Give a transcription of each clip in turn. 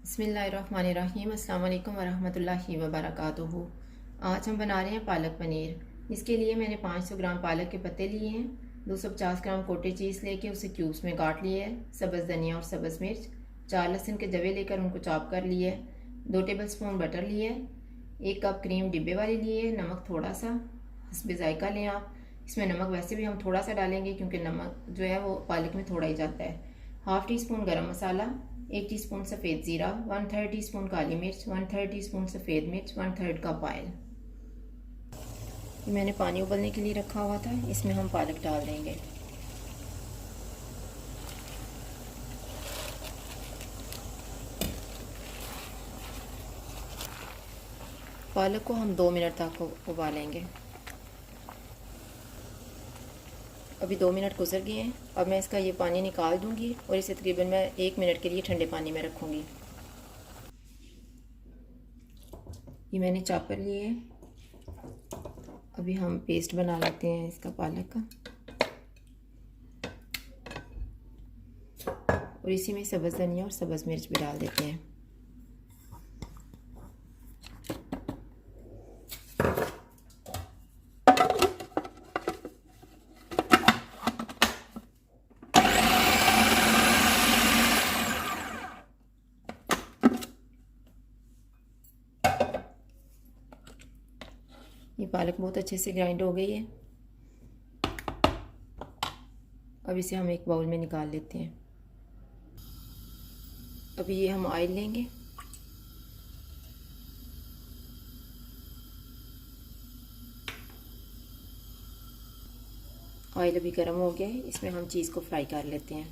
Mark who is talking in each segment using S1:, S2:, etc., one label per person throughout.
S1: बिस्मिल्लाहिर्रहमानिर्रहीम। अस्सलाम वालेकुम वरहमतुल्लाहि वबरकातुहू। आज हम बना रहे हैं पालक पनीर। इसके लिए मैंने 500 ग्राम पालक के पत्ते लिए हैं, 250 ग्राम कोटे चीज़ लेके उसे क्यूब्स में काट लिया है, सब्ज़ धनिया और सब्ज़ मिर्च, 4 लहसुन के जवे लेकर उनको चॉप कर लिए है, 2 टेबल स्पून बटर लिए है, 1 कप क्रीम डिब्बे वाली लिए है, नमक थोड़ा सा हस्बे ज़ायका लें आप। इसमें नमक वैसे भी हम थोड़ा सा डालेंगे क्योंकि नमक जो है वो पालक में थोड़ा ही जाता है। हाफ़ टी स्पून गरम मसाला, 1 टीस्पून सफ़ेद ज़ीरा, 1/3 टीस्पून काली मिर्च, 1/3 टीस्पून सफ़ेद मिर्च, 1/3 कप ऑयल। ये मैंने पानी उबलने के लिए रखा हुआ था, इसमें हम पालक डाल देंगे। पालक को हम 2 मिनट तक उबालेंगे। अभी 2 मिनट गुजर गए हैं। अब मैं इसका ये पानी निकाल दूंगी और इसे तकरीबन मैं 1 मिनट के लिए ठंडे पानी में रखूंगी। ये मैंने चॉपर लिए है। अभी हम पेस्ट बना लेते हैं इसका पालक का, और इसी में सब्ज़ धनिया और सब्ज़ मिर्च भी डाल देते हैं। ये पालक बहुत अच्छे से ग्राइंड हो गई है। अब इसे हम एक बाउल में निकाल लेते हैं। अभी ये हम ऑयल लेंगे। ऑयल अभी गर्म हो गया है, इसमें हम चीज़ को फ्राई कर लेते हैं।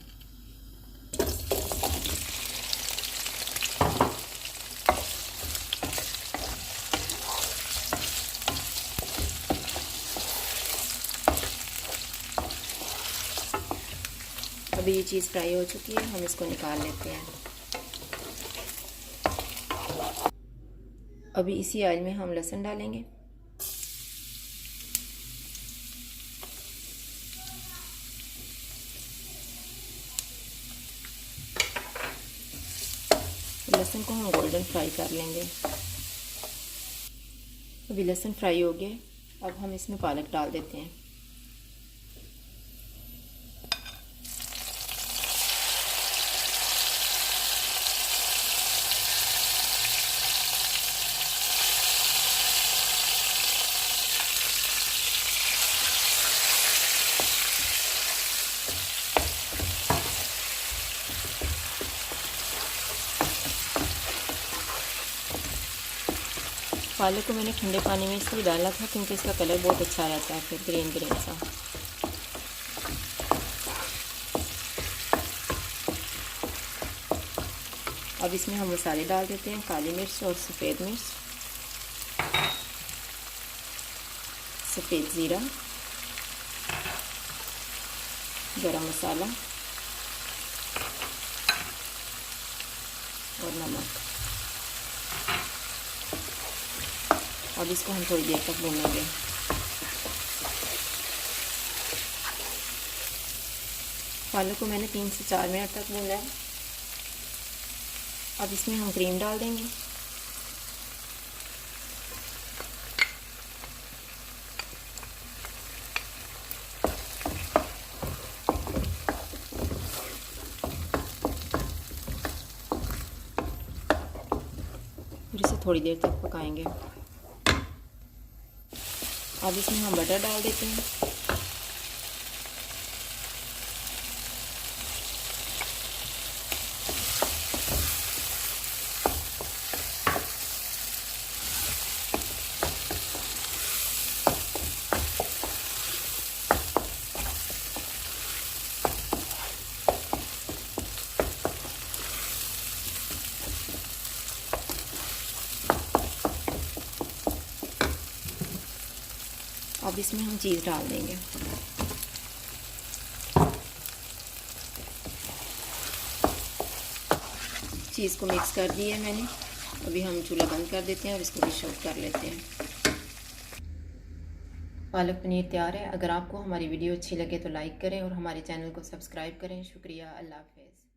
S1: अभी ये चीज़ फ्राई हो चुकी है, हम इसको निकाल लेते हैं। अभी इसी ऑयल में हम लहसुन डालेंगे। लहसुन को हम गोल्डन फ्राई कर लेंगे। अभी लहसुन फ्राई हो गया, अब हम इसमें पालक डाल देते हैं। पालक को मैंने ठंडे पानी में इसलिए डाला था क्योंकि इसका कलर बहुत अच्छा रहता है, फिर ग्रीन ग्रीन सा। अब इसमें हम मसाले डाल देते हैं, काली मिर्च और सफ़ेद मिर्च, सफ़ेद ज़ीरा, गरम मसाला और नमक। अब इसको हम थोड़ी देर तक भूनेंगे। पालक को मैंने 3 से 4 मिनट तक भूना है। अब इसमें हम क्रीम डाल देंगे। फिर इसे थोड़ी देर तक पकाएंगे। अब इसमें हम बटर डाल देते हैं। अब इसमें हम चीज़ डाल देंगे। चीज़ को मिक्स कर दिया है मैंने। अभी हम चूल्हा बंद कर देते हैं और इसको डिश आउट कर लेते हैं। पालक पनीर तैयार है। अगर आपको हमारी वीडियो अच्छी लगे तो लाइक करें और हमारे चैनल को सब्सक्राइब करें। शुक्रिया। अल्लाह हाफ़िज़।